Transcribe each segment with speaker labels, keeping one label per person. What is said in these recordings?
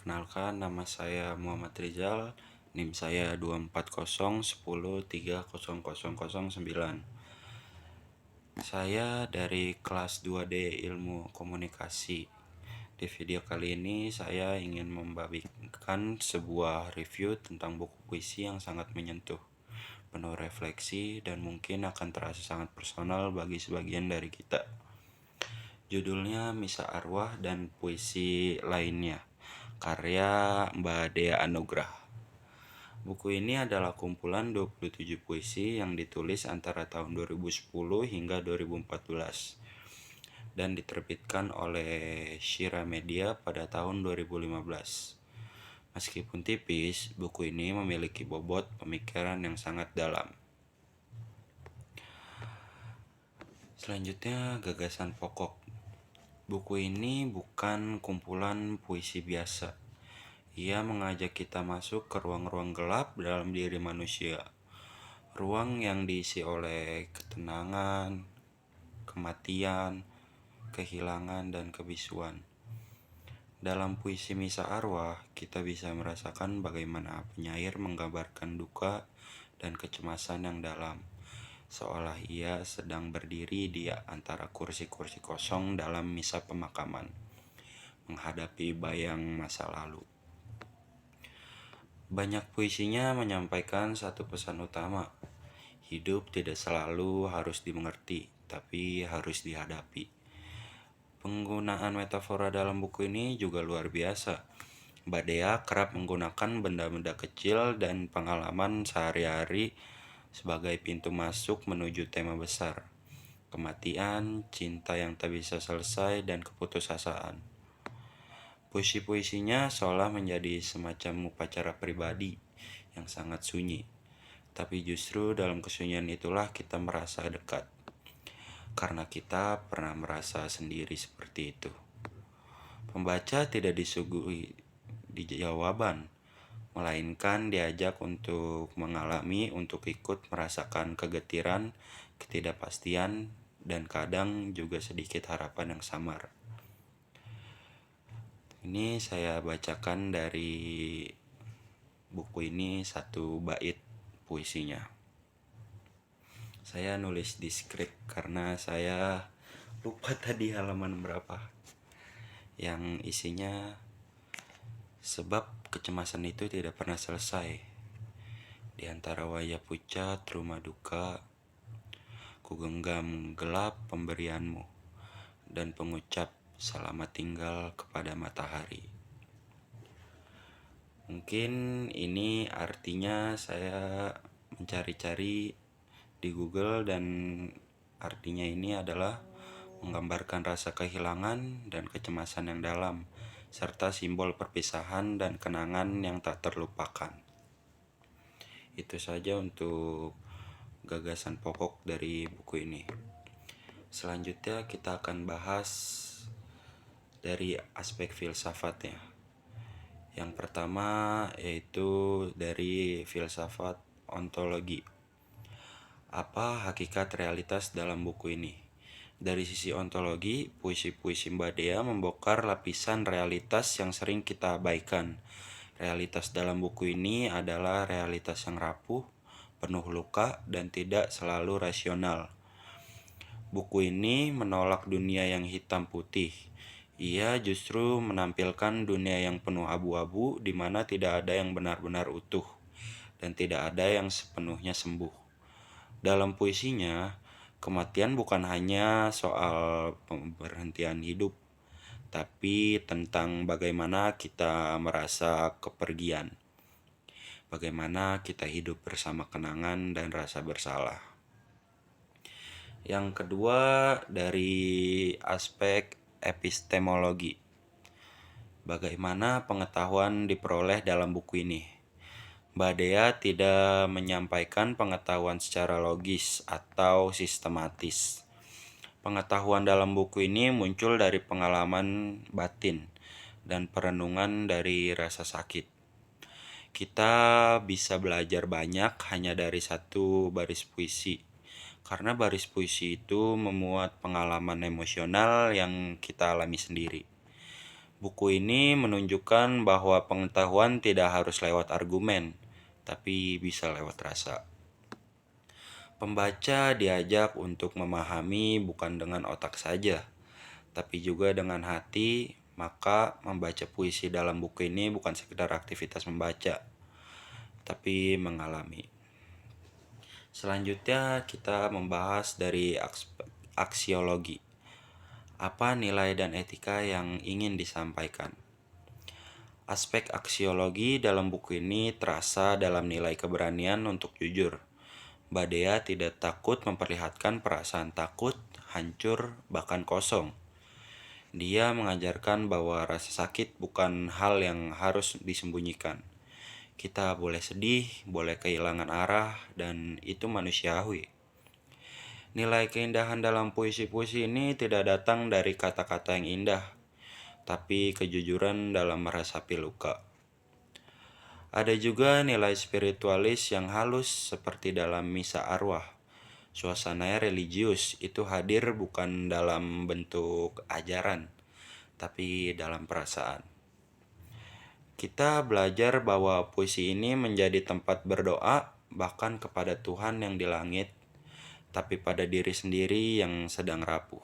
Speaker 1: Perkenalkan, nama saya Muhammad Rizal, NIM saya 24010300009. Saya dari kelas 2D Ilmu Komunikasi. Di video kali ini saya ingin membagikan sebuah review tentang buku puisi yang sangat menyentuh, penuh refleksi, dan mungkin akan terasa sangat personal bagi sebagian dari kita. Judulnya Misa Arwah dan Puisi Lainnya, karya Mbak Dea Anugrah. Buku ini adalah kumpulan 27 puisi yang ditulis antara tahun 2010 hingga 2014 dan diterbitkan oleh Shira Media pada tahun 2015. Meskipun tipis, buku ini memiliki bobot pemikiran yang sangat dalam. Selanjutnya, gagasan pokok. Buku ini bukan kumpulan puisi biasa. Ia mengajak kita masuk ke ruang-ruang gelap dalam diri manusia. Ruang yang diisi oleh ketenangan, kematian, kehilangan, dan kebisuan. Dalam puisi Misa Arwah, kita bisa merasakan bagaimana penyair menggambarkan duka dan kecemasan yang dalam, seolah ia sedang berdiri di antara kursi-kursi kosong dalam misa pemakaman, menghadapi bayang masa lalu. Banyak puisinya menyampaikan satu pesan utama. Hidup tidak selalu harus dimengerti, tapi harus dihadapi. Penggunaan metafora dalam buku ini juga luar biasa. Mbak Dea kerap menggunakan benda-benda kecil dan pengalaman sehari-hari sebagai pintu masuk menuju tema besar. Kematian, cinta yang tak bisa selesai, dan keputusasaan. Puisi-puisinya seolah menjadi semacam upacara pribadi yang sangat sunyi. Tapi justru dalam kesunyian itulah kita merasa dekat. Karena kita pernah merasa sendiri seperti itu. Pembaca tidak disuguhi di jawaban, melainkan diajak untuk mengalami, untuk ikut merasakan kegetiran, ketidakpastian, dan kadang juga sedikit harapan yang samar. Ini saya bacakan dari buku ini satu bait puisinya. Saya nulis di skrip karena saya lupa tadi halaman berapa. Yang isinya, sebab kecemasan itu tidak pernah selesai. Di antara wajah pucat, rumah duka, ku genggam gelap pemberianmu, dan pengucap selamat tinggal kepada matahari. Mungkin ini artinya saya mencari-cari di Google, dan artinya ini adalah menggambarkan rasa kehilangan dan kecemasan yang dalam, serta simbol perpisahan dan kenangan yang tak terlupakan. Itu saja untuk gagasan pokok dari buku ini. Selanjutnya kita akan bahas dari aspek filsafatnya. Yang pertama yaitu dari filsafat ontologi. Apa hakikat realitas dalam buku ini? Dari sisi ontologi, puisi-puisi Mbak Dea membongkar lapisan realitas yang sering kita abaikan. Realitas dalam buku ini adalah realitas yang rapuh, penuh luka, dan tidak selalu rasional. Buku ini menolak dunia yang hitam putih. Ia justru menampilkan dunia yang penuh abu-abu, di mana tidak ada yang benar-benar utuh, dan tidak ada yang sepenuhnya sembuh. Dalam puisinya, kematian bukan hanya soal pemberhentian hidup, tapi tentang bagaimana kita merasa kepergian, bagaimana kita hidup bersama kenangan dan rasa bersalah. Yang kedua, dari aspek epistemologi. Bagaimana pengetahuan diperoleh dalam buku ini? Mbak Dea tidak menyampaikan pengetahuan secara logis atau sistematis. Pengetahuan dalam buku ini muncul dari pengalaman batin dan perenungan dari rasa sakit. Kita bisa belajar banyak hanya dari satu baris puisi, karena baris puisi itu memuat pengalaman emosional yang kita alami sendiri. Buku ini menunjukkan bahwa pengetahuan tidak harus lewat argumen, tapi bisa lewat rasa. Pembaca diajak untuk memahami bukan dengan otak saja, tapi juga dengan hati. Maka membaca puisi dalam buku ini bukan sekedar aktivitas membaca, tapi mengalami. Selanjutnya kita membahas dari aksiologi. Apa nilai dan etika yang ingin disampaikan? Aspek aksiologi dalam buku ini terasa dalam nilai keberanian untuk jujur. Mbak Dea tidak takut memperlihatkan perasaan takut, hancur, bahkan kosong. Dia mengajarkan bahwa rasa sakit bukan hal yang harus disembunyikan. Kita boleh sedih, boleh kehilangan arah, dan itu manusiawi. Nilai keindahan dalam puisi-puisi ini tidak datang dari kata-kata yang indah, tapi kejujuran dalam meresapi luka. Ada juga nilai spiritualis yang halus seperti dalam misa arwah. Suasananya religius, itu hadir bukan dalam bentuk ajaran, tapi dalam perasaan. Kita belajar bahwa puisi ini menjadi tempat berdoa, bahkan kepada Tuhan yang di langit, tapi pada diri sendiri yang sedang rapuh.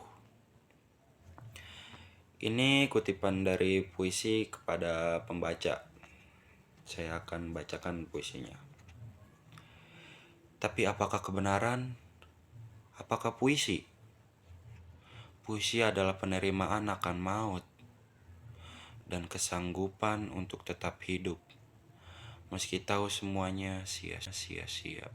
Speaker 1: Ini kutipan dari puisi kepada pembaca. Saya akan bacakan puisinya. Tapi apakah kebenaran? Apakah puisi? Puisi adalah penerimaan akan maut dan kesanggupan untuk tetap hidup, meski tahu semuanya sia-sia.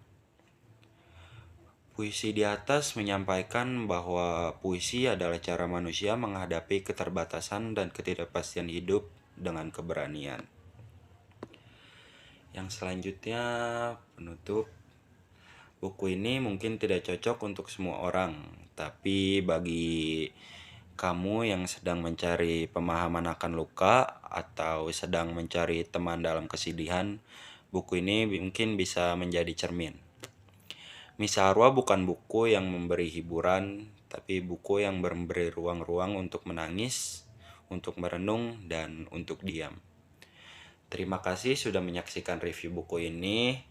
Speaker 1: Puisi di atas menyampaikan bahwa puisi adalah cara manusia menghadapi keterbatasan dan ketidakpastian hidup dengan keberanian. Yang selanjutnya, penutup. Buku ini mungkin tidak cocok untuk semua orang, tapi bagi kamu yang sedang mencari pemahaman akan luka atau sedang mencari teman dalam kesedihan, buku ini mungkin bisa menjadi cermin. Misa Arwah bukan buku yang memberi hiburan, tapi buku yang memberi ruang-ruang untuk menangis, untuk merenung, dan untuk diam. Terima kasih sudah menyaksikan review buku ini.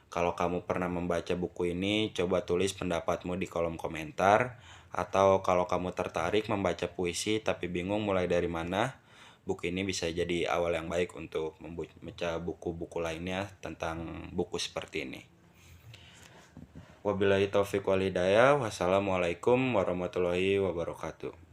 Speaker 1: Kalau kamu pernah membaca buku ini, coba tulis pendapatmu di kolom komentar. Atau kalau kamu tertarik membaca puisi tapi bingung mulai dari mana, buku ini bisa jadi awal yang baik untuk membaca buku-buku lainnya tentang buku seperti ini. Wabillahi taufiq wal hidayah. Wassalamualaikum warahmatullahi wabarakatuh.